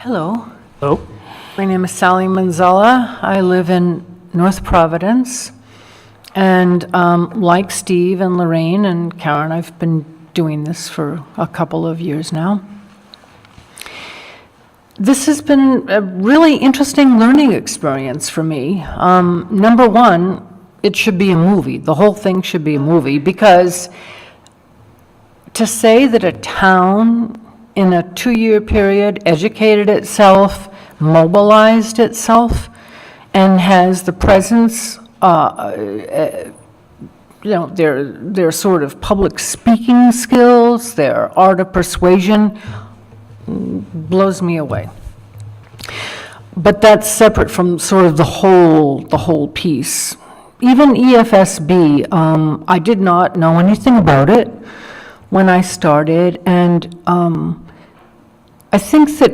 Hello, Hello. my name is Sally Manzella. I live in North Providence. And like Steve and Lorraine and Karen, I've been doing this for a couple of years now. This has been a really interesting learning experience for me. Number one, it should be a movie. The whole thing should be a movie, because to say that a town in a 2-year period educated itself, mobilized itself, and has the presence, their sort of public speaking skills, their art of persuasion, blows me away. But that's separate from sort of the whole piece. Even EFSB, I did not know anything about it when I started, and I think that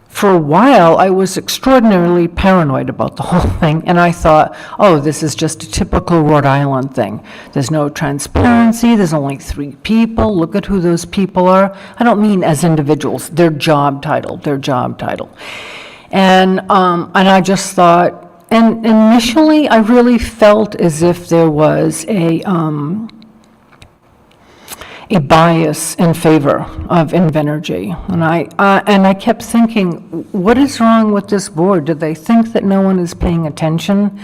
for a while I was extraordinarily paranoid about the whole thing, and I thought, oh, this is just a typical Rhode Island thing. There's no transparency, there's only 3 people, look at who those people are. I don't mean as individuals, their job title. And I just thought, and initially I really felt as if there was a bias in favor of Invenergy. And I kept thinking, what is wrong with this board? Do they think that no one is paying attention?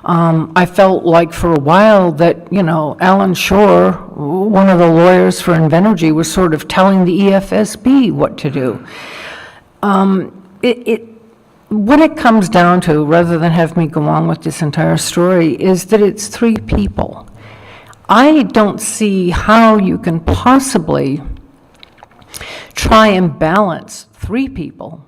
I felt like for a while that, Allan Shine, one of the lawyers for Invenergy, was sort of telling the EFSB what to do. What it comes down to, rather than have me go on with this entire story, is that it's 3 people. I don't see how you can possibly try and balance 3 people,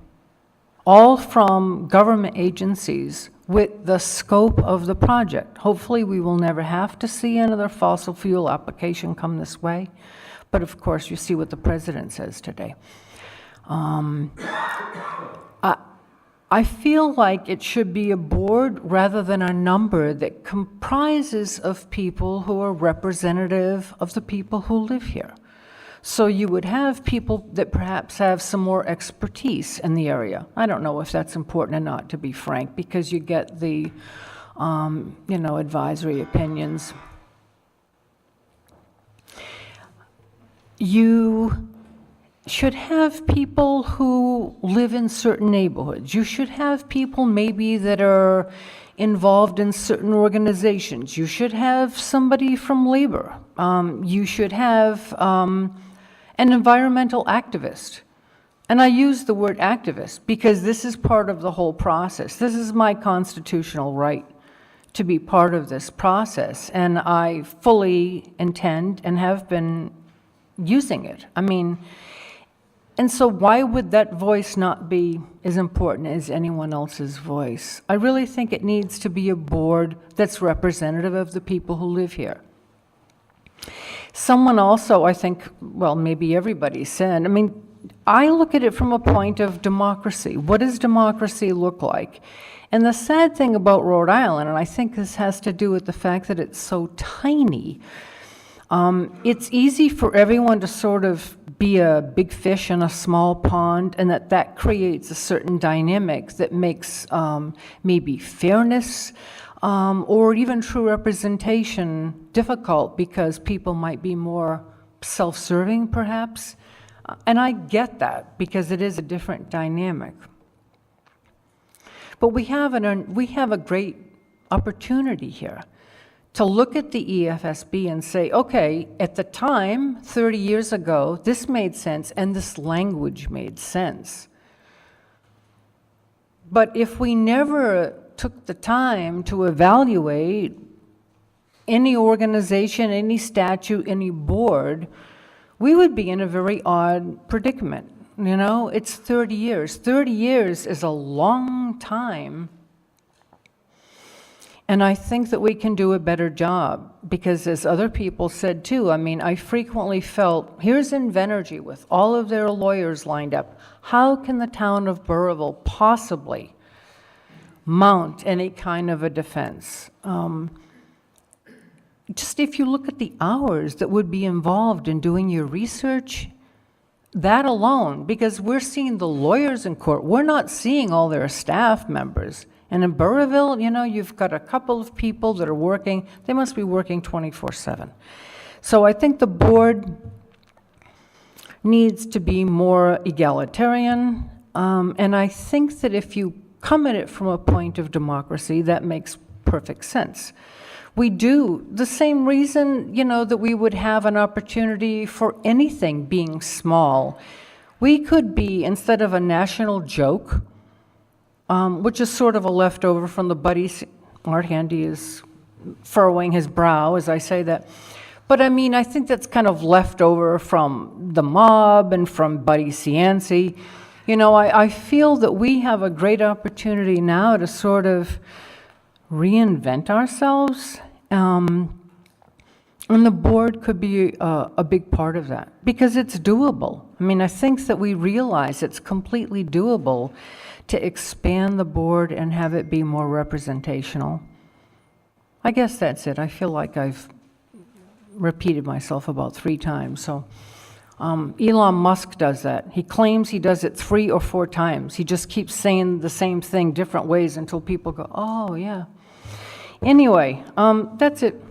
all from government agencies, with the scope of the project. Hopefully, we will never have to see another fossil fuel application come this way. But of course, you see what the president says today. I feel like it should be a board rather than a number that comprises of people who are representative of the people who live here. So you would have people that perhaps have some more expertise in the area. I don't know if that's important or not, to be frank, because you get the, advisory opinions. You should have people who live in certain neighborhoods. You should have people maybe that are involved in certain organizations. You should have somebody from labor. You should have an environmental activist. And I use the word activist because this is part of the whole process. This is my constitutional right to be part of this process, and I fully intend and have been using it. And so why would that voice not be as important as anyone else's voice? I really think it needs to be a board that's representative of the people who live here. Someone also, I think, well, maybe everybody said, I look at it from a point of democracy. What does democracy look like? And the sad thing about Rhode Island, and I think this has to do with the fact that it's so tiny, it's easy for everyone to sort of be a big fish in a small pond, and that creates a certain dynamic that makes maybe fairness or even true representation difficult, because people might be more self-serving perhaps. And I get that, because it is a different dynamic. But we have a great opportunity here to look at the EFSB and say, okay, at the time, 30 years ago, this made sense and this language made sense. But if we never took the time to evaluate any organization, any statute, any board, we would be in a very odd predicament. It's 30 years. 30 years is a long time. And I think that we can do a better job, because as other people said too, I frequently felt, here's Invenergy with all of their lawyers lined up. How can the town of Burrillville possibly mount any kind of a defense? Just if you look at the hours that would be involved in doing your research, that alone, because we're seeing the lawyers in court, we're not seeing all their staff members. And in Burrillville, you know, you've got a couple of people that are working, they must be working 24/7. So I think the board needs to be more egalitarian, and I think that if you come at it from a point of democracy, that makes perfect sense. We do, the same reason, you know, that we would have an opportunity for anything being small. We could be, instead of a national joke, which is sort of a leftover from the buddies, Art Handy is furrowing his brow as I say that. But I mean, I think that's kind of leftover from the mob and from Buddy Cianci. You know, I feel that we have a great opportunity now to sort of reinvent ourselves, and the board could be a big part of that, because it's doable. I mean, I think that we realize it's completely doable to expand the board and have it be more representational. I guess that's it. I feel like I've repeated myself about 3 times, so. Elon Musk does that. He claims he does it 3 or 4 times. He just keeps saying the same thing different ways until people go, oh, yeah. Anyway, that's it.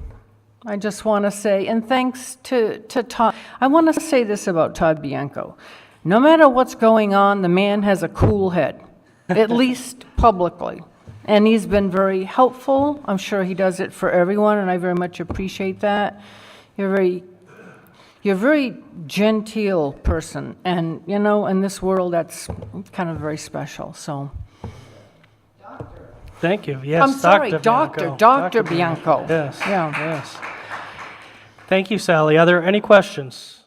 I just want to say, and thanks to Todd. I want to say this about Todd Bianco. No matter what's going on, the man has a cool head, at least publicly. And he's been very helpful. I'm sure he does it for everyone, and I very much appreciate that. You're a very genteel person, and, you know, in this world, that's kind of very special, so. Thank you. Yes, I'm sorry, Dr. Dr. Bianco. Yes, Yeah. yes. Thank you, Sally. Are there any questions?